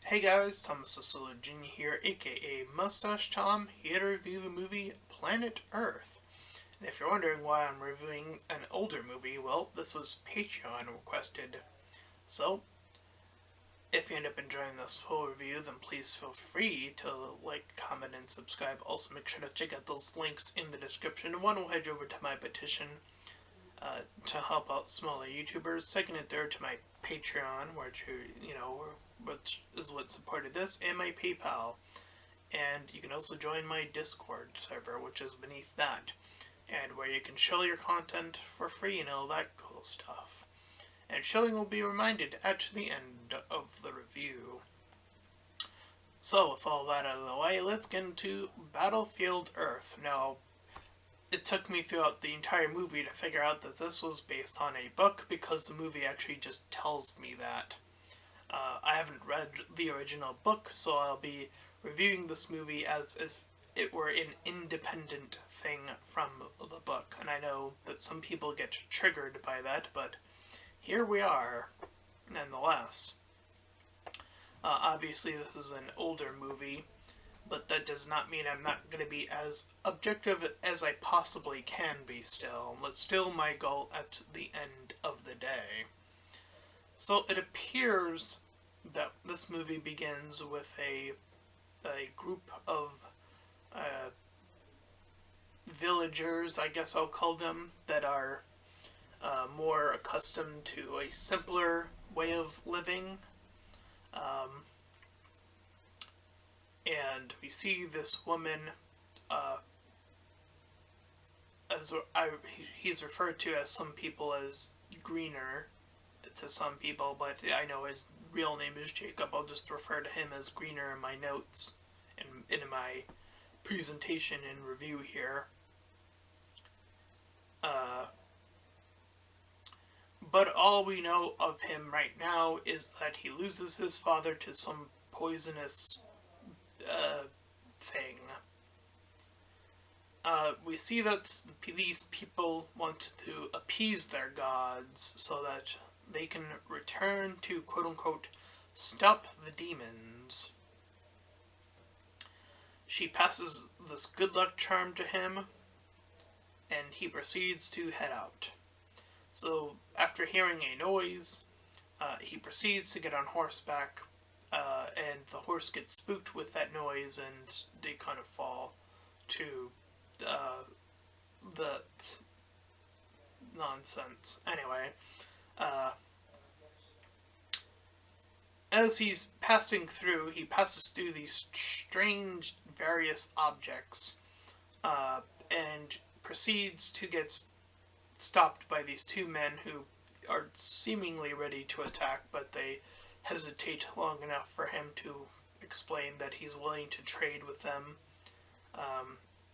Hey guys, Thomas Jr. here, aka Mustached Tom, here to review the movie Planet Earth. And if you're wondering why I'm reviewing an older movie, well, this was Patreon requested. So, if you end up enjoying this full review, then please feel free to like, comment, and subscribe. Also, make sure to check out those links in the description. One will head over to my petition to help out smaller YouTubers. Second and third to my Patreon, which is what supported this, and my PayPal. And you can also join my Discord server, which is beneath that, and where you can show your content for free and all that cool stuff. And shilling will be reminded at the end of the review. So, with all that out of the way, let's get into Battlefield Earth. Now, it took me throughout the entire movie to figure out that this was based on a book, because the movie actually just tells me that. I haven't read the original book, so I'll be reviewing this movie as if it were an independent thing from the book. And I know that some people get triggered by that, but here we are, nonetheless. Obviously, this is an older movie, but that does not mean I'm not going to be as objective as I possibly can be still. That's still my goal at the end of the day. So it appears that this movie begins with a group of villagers, I guess I'll call them, that are more accustomed to a simpler way of living. And we see this woman, he's referred to as some people as Greener, to some people, but I know his real name is Jacob. I'll just refer to him as Greener in my notes and in my presentation and review here. But all we know of him right now is that he loses his father to some poisonous thing. We see that these people want to appease their gods so that they can return to, quote-unquote, stop the demons. She passes this good luck charm to him, and he proceeds to head out. So, after hearing a noise, he proceeds to get on horseback, and the horse gets spooked with that noise, and they kind of fall to the nonsense. Anyway, as he's passing through, he passes through these strange various objects, and proceeds to get stopped by these two men who are seemingly ready to attack, but they hesitate long enough for him to explain that he's willing to trade with them,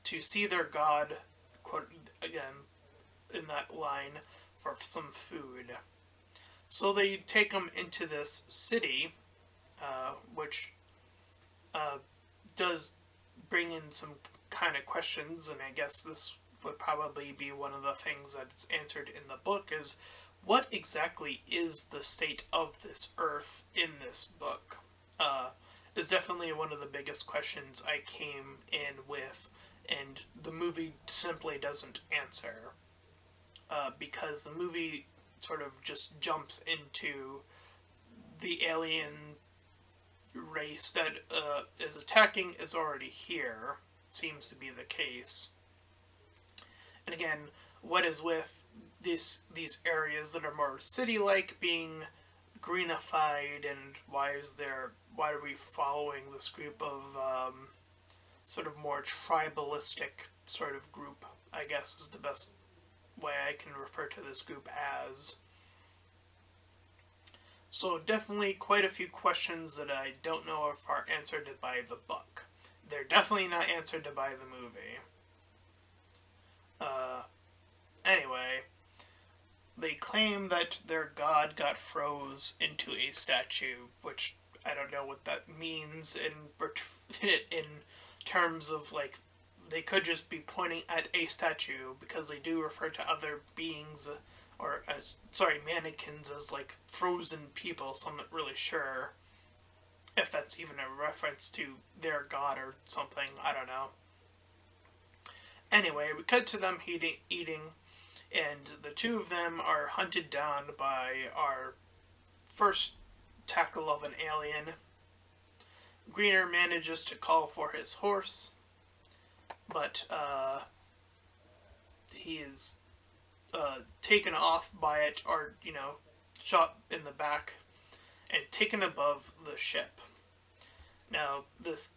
to see their god, quote, again, in that line, for some food. So they take him into this city, which does bring in some kind of questions, and I guess this would probably be one of the things that's answered in the book, is what exactly is the state of this Earth in this book? It's definitely one of the biggest questions I came in with, and the movie simply doesn't answer. Because the movie sort of just jumps into the alien race that is attacking is already here. Seems to be the case. And again, what is with these areas that are more city-like being greenified, and why are we following this group of sort of more tribalistic sort of group, I guess is the best way I can refer to this group as. So definitely quite a few questions that I don't know if are answered by the book. They're definitely not answered by the movie. Anyway, they claim that their god got froze into a statue, which I don't know what that means in terms of, like, they could just be pointing at a statue, because they do refer to other beings, or mannequins as, like, frozen people, so I'm not really sure if if that's even a reference to their god or something, I don't know. Anyway, we cut to them eating, and the two of them are hunted down by our first tackle of an alien. Greener manages to call for his horse, but he is taken off by it, or, shot in the back, and taken above the ship. Now, this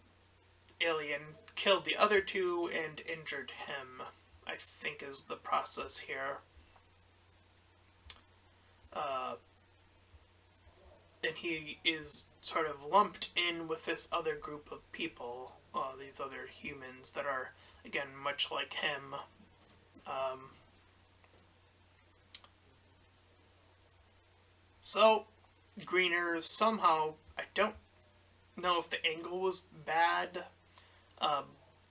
alien killed the other two and injured him, I think is the process here. And he is sort of lumped in with this other group of people, these other humans that are, again, much like him. So, Greener somehow, I don't know if the angle was bad,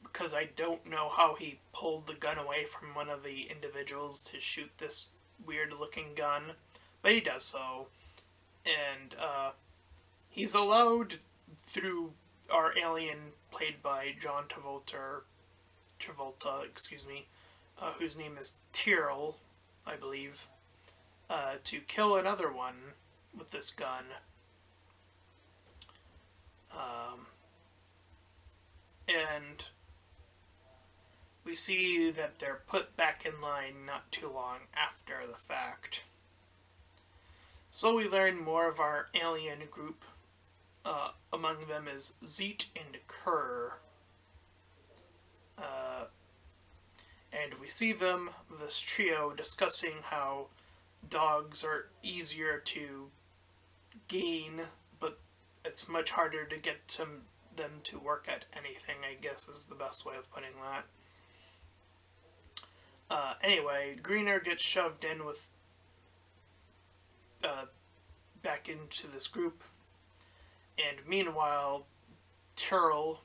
because I don't know how he pulled the gun away from one of the individuals to shoot this weird-looking gun, but he does so. And he's allowed, through our alien played by John Travolta, whose name is Tyrrell, I believe, to kill another one with this gun. And we see that they're put back in line not too long after the fact. So we learn more of our alien group. Among them is Zeet and Kerr. And we see them, this trio, discussing how dogs are easier to gain, but it's much harder to get them to work at anything, I guess is the best way of putting that. Anyway, Greener gets shoved in with back into this group, and meanwhile, Tyrrell,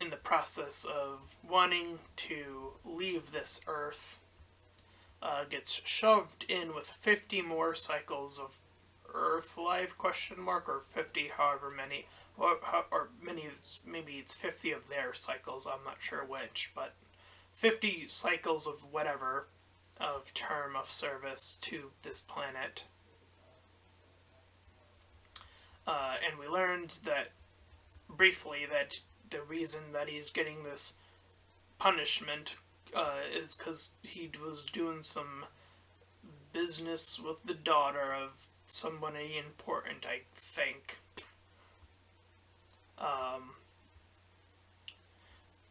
in the process of wanting to leave this Earth, gets shoved in with 50 more cycles of Earth life, or 50 however many, or many, maybe it's 50 of their cycles, I'm not sure which, but 50 cycles of whatever, of term of service to this planet. And we learned that, briefly, that the reason that he's getting this punishment is because he was doing some business with the daughter of somebody important, I think.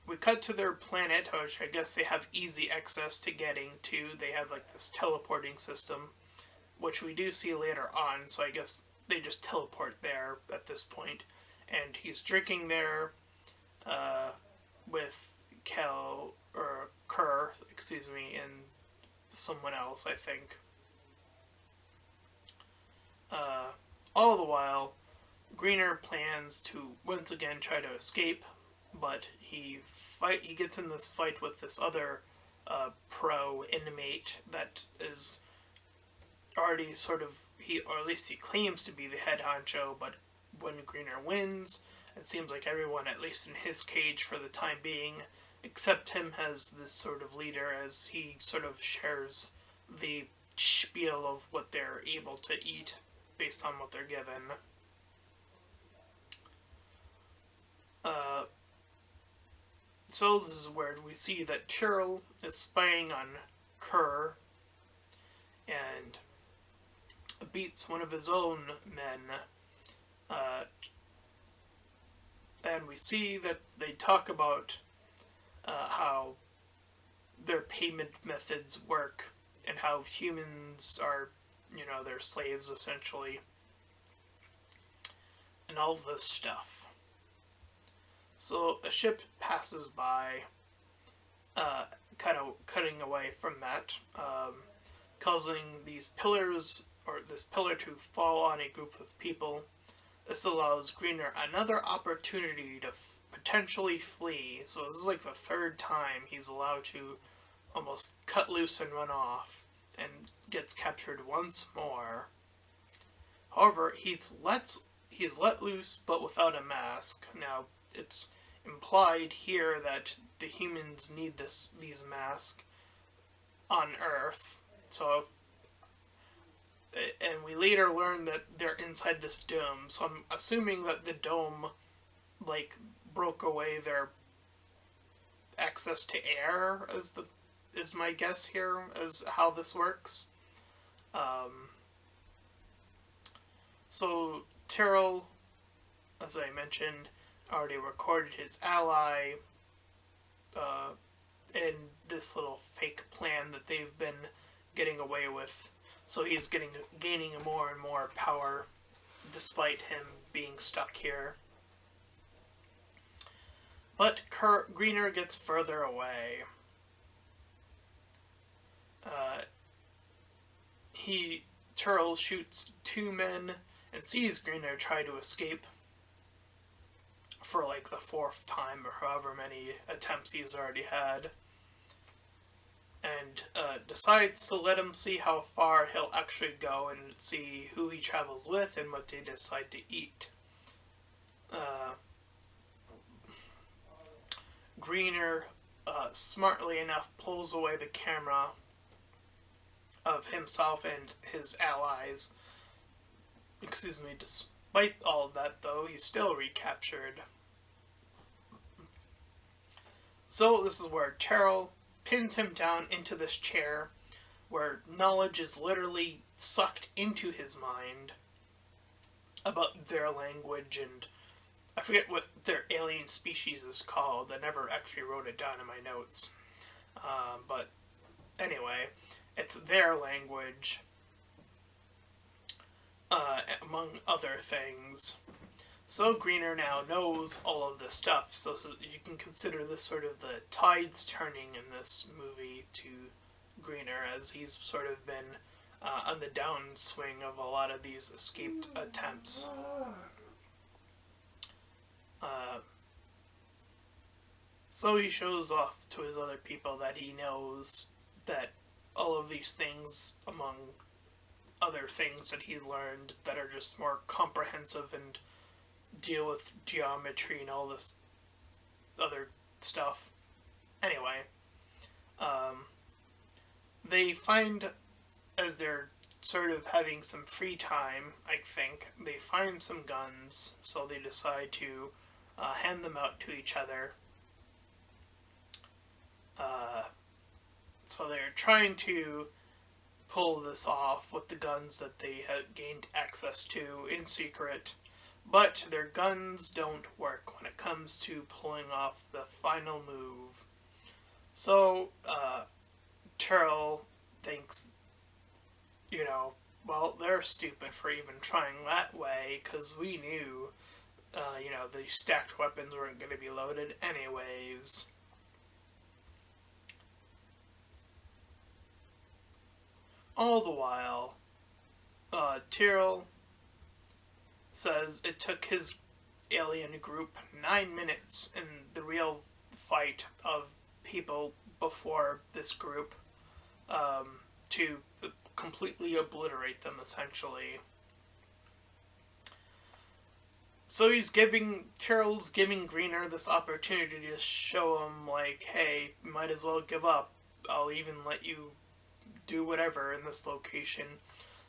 We cut to their planet, which I guess they have easy access to getting to. They have like this teleporting system, which we do see later on, so I guess they just teleport there at this point. And he's drinking there with Kerr, and someone else, I think. All the while, Greener plans to once again try to escape, but he gets in this fight with this other pro inmate that is already sort of, or at least he claims to be the head honcho, but when Greener wins, it seems like everyone, at least in his cage for the time being, except him as this sort of leader, as he sort of shares the spiel of what they're able to eat based on what they're given. So this is where we see that Tyrrell is spying on Kerr and beats one of his own men. And we see that they talk about how their payment methods work and how humans are, their slaves essentially, and all this stuff. So a ship passes by, cutting away from that, causing these pillars, or this pillar, to fall on a group of people. This allows Greener another opportunity to potentially flee. So this is like the third time he's allowed to almost cut loose and run off, and gets captured once more. However, he he's let loose, but without a mask. Now, it's implied here that the humans need these masks on Earth. So, and we later learn that they're inside this dome. So I'm assuming that the dome, like, broke away their access to air, is my guess here, as how this works. So Tyrell, as I mentioned, already recorded his ally in this little fake plan that they've been getting away with. So he's gaining more and more power despite him being stuck here. But Greener gets further away. Tyrell shoots 2 men and sees Greener try to escape for like the 4th time or however many attempts he's already had. And decides to let him see how far he'll actually go and see who he travels with and what they decide to eat. Greener, smartly enough, pulls away the camera of himself and his allies. Despite all of that, though, he's still recaptured. So this is where Tyrell pins him down into this chair, where knowledge is literally sucked into his mind about their language, and I forget what their alien species is called. I never actually wrote it down in my notes. But anyway, it's their language, among other things. So Greener now knows all of this stuff, so you can consider this sort of the tides turning in this movie to Greener, as he's sort of been on the downswing of a lot of these escaped attempts. So he shows off to his other people that he knows that all of these things, among other things that he's learned that are just more comprehensive and deal with geometry and all this other stuff. Anyway, they find, as they're sort of having some free time, I think, they find some guns, so they decide to hand them out to each other. So they're trying to pull this off with the guns that they had gained access to in secret, but their guns don't work when it comes to pulling off the final move. So Tyrell thinks, well, they're stupid for even trying that way, because we knew, the stacked weapons weren't going to be loaded anyways. All the while, Tyrell says it took his alien group 9 minutes in the real fight of people before this group to completely obliterate them, essentially. So Tyrell's giving Greener this opportunity to show him, like, hey, you might as well give up. I'll even let you do whatever in this location.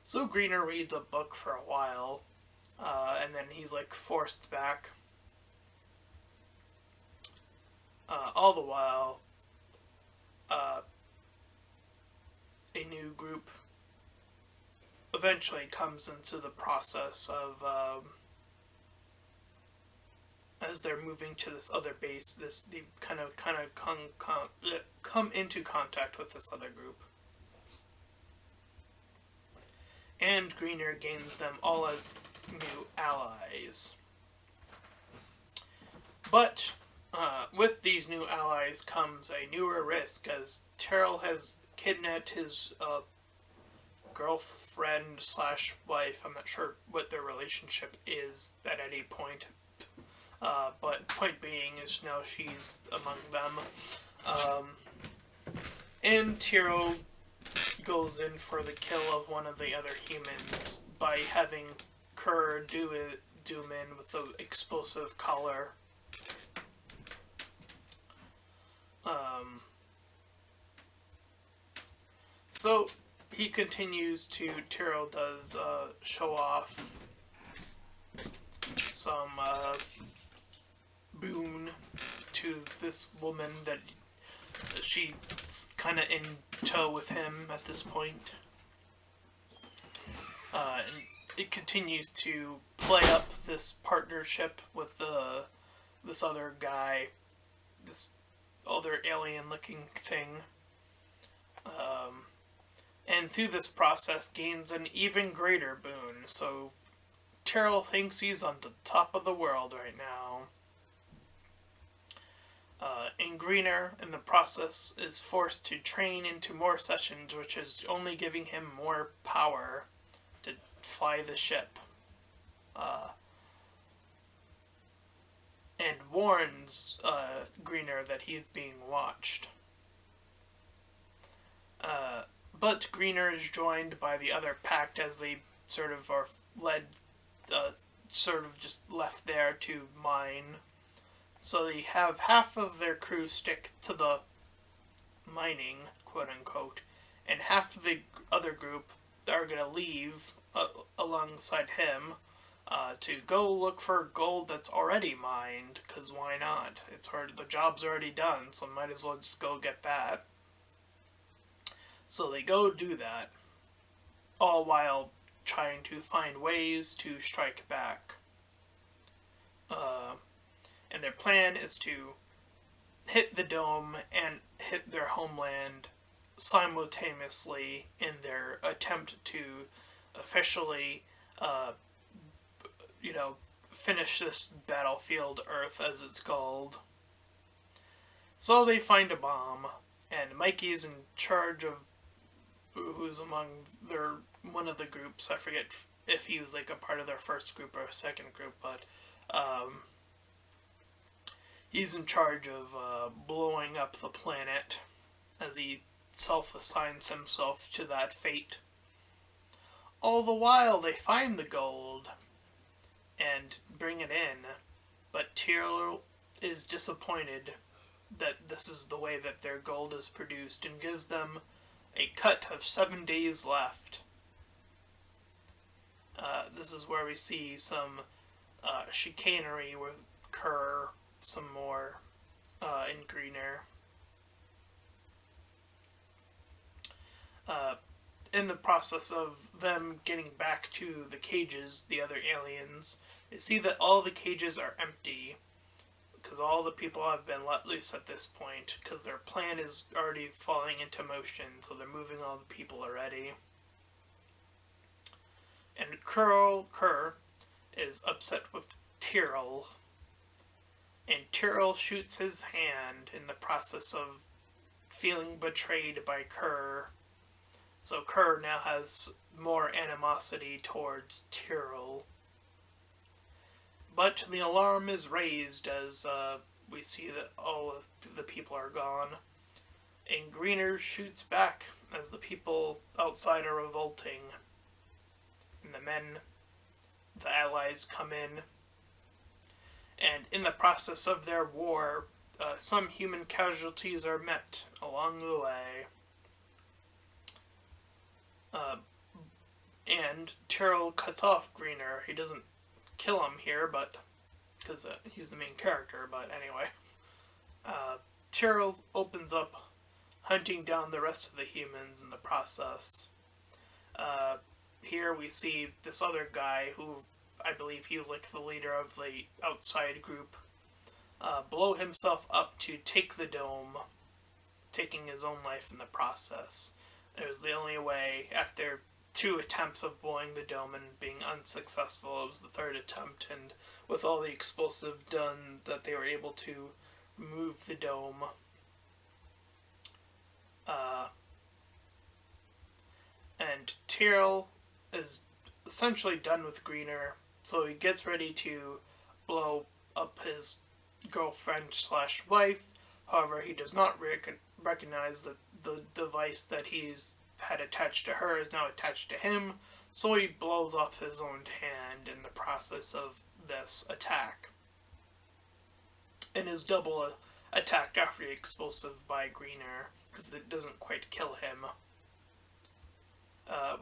So Greener reads a book for a while, and then he's, like, forced back. All the while, a new group eventually comes into the process of, as they're moving to this other base, they kind of come into contact with this other group. And Greener gains them all as new allies. But with these new allies comes a newer risk, as Tyrell has kidnapped his girlfriend / wife. I'm not sure what their relationship is at any point. But point being is now she's among them. And Tyrell goes in for the kill of one of the other humans by having Kerr do zoom in with the explosive collar. So he continues to, Tyrell does show off some boon to this woman that she's kind of in tow with him at this point. And it continues to play up this partnership with this other guy, this other alien-looking thing. And through this process gains an even greater boon. So Tyrell thinks he's on the top of the world right now. And Greener, in the process, is forced to train into more sessions, which is only giving him more power to fly the ship. And warns Greener that he's being watched. But Greener is joined by the other pact as they sort of are led, sort of just left there to mine. So they have half of their crew stick to the mining, quote unquote, and half of the other group are going to leave alongside him to go look for gold that's already mined, because why not? It's hard, the job's already done, so might as well just go get that. So they go do that, all while trying to find ways to strike back. And their plan is to hit the dome and hit their homeland simultaneously in their attempt to officially, finish this battlefield Earth, as it's called. So they find a bomb, and Mikey's in charge of who's among one of the groups. I forget if he was like a part of their first group or second group, but he's in charge of blowing up the planet as he self-assigns himself to that fate. All the while they find the gold and bring it in, but Tyrell is disappointed that this is the way that their gold is produced and gives them a cut of 7 days left. This is where we see some chicanery with Kerr, some more in Greener. In the process of them getting back to the cages, the other aliens, they see that all the cages are empty, because all the people have been let loose at this point, because their plan is already falling into motion, so they're moving all the people already. And Kerr is upset with Tyrell, and Tyrell shoots his hand in the process of feeling betrayed by Kerr. So Kerr now has more animosity towards Tyrell. But the alarm is raised as we see that all of the people are gone. And Greener shoots back as the people outside are revolting. And the allies come in. And in the process of their war, some human casualties are met along the way. And Tyrell cuts off Greener. He doesn't kill him here, but because he's the main character, but anyway. Tyrell opens up, hunting down the rest of the humans in the process. Here we see this other guy who I believe he was like the leader of the outside group, blow himself up to take the dome, taking his own life in the process. It was the only way, after 2 attempts of blowing the dome and being unsuccessful, it was the 3rd attempt, and with all the explosive done, that they were able to move the dome. And Tyrell is essentially done with Greener, so he gets ready to blow up his girlfriend/wife. However, he does not recognize that the device that he's had attached to her is now attached to him, so he blows off his own hand in the process of this attack, and is double attacked after the explosive by Greener, because it doesn't quite kill him.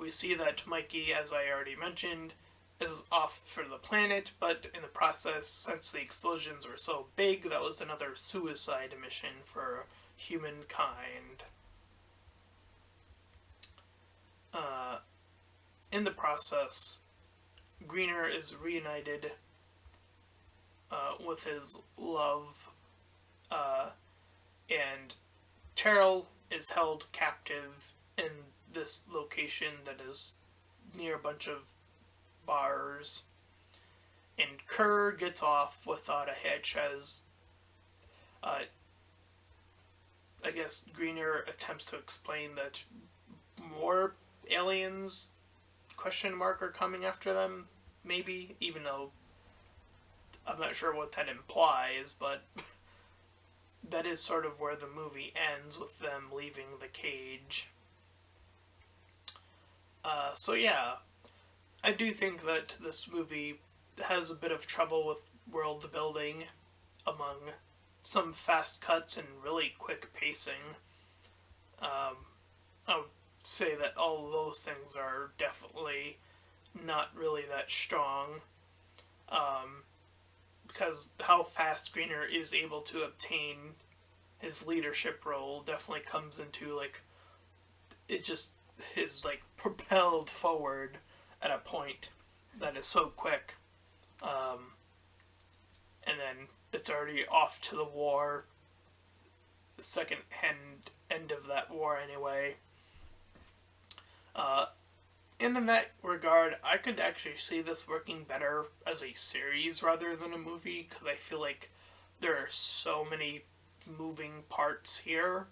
We see that Mikey, as I already mentioned, is off for the planet, but in the process, since the explosions were so big, that was another suicide mission for humankind. In the process, Greener is reunited with his love, and Terrell is held captive in this location that is near a bunch of bars, and Kerr gets off without a hitch as I guess Greener attempts to explain that more aliens are coming after them, maybe, even though I'm not sure what that implies, but that is sort of where the movie ends, with them leaving the cage. So yeah, I do think that this movie has a bit of trouble with world building, among some fast cuts and really quick pacing. I would say that all of those things are definitely not really that strong, because how fast Greener is able to obtain his leadership role definitely comes into, like, it just is, like, propelled forward at a point that is so quick. And then it's already off to the war, the second end of that war anyway. And in that regard, I could actually see this working better as a series rather than a movie, because I feel like there are so many moving parts here,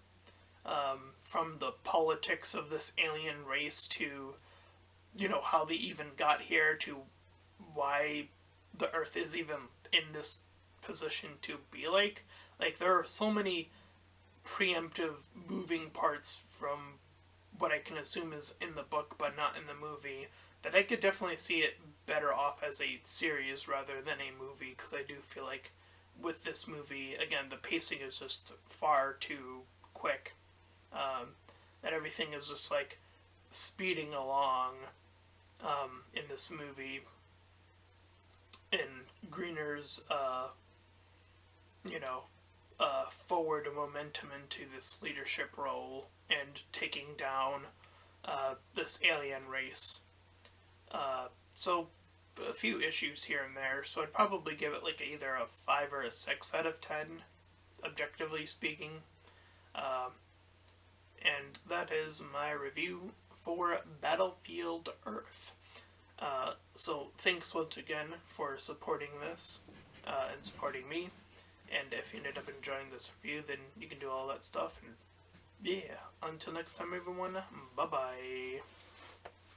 from the politics of this alien race to, how they even got here, to why the Earth is even in this position to be like. Like, there are so many preemptive moving parts from what I can assume is in the book but not in the movie, that I could definitely see it better off as a series rather than a movie, because I do feel like with this movie, again, the pacing is just far too quick. That everything is just, like, speeding along in this movie. And Greener's, forward momentum into this leadership role and taking down this alien race. So a few issues here and there, so I'd probably give it like either a 5 or a 6 out of 10, objectively speaking. And that is my review for Battlefield Earth. So thanks once again for supporting this and supporting me. And if you ended up enjoying this review, then you can do all that stuff. And yeah, until next time, everyone, bye-bye.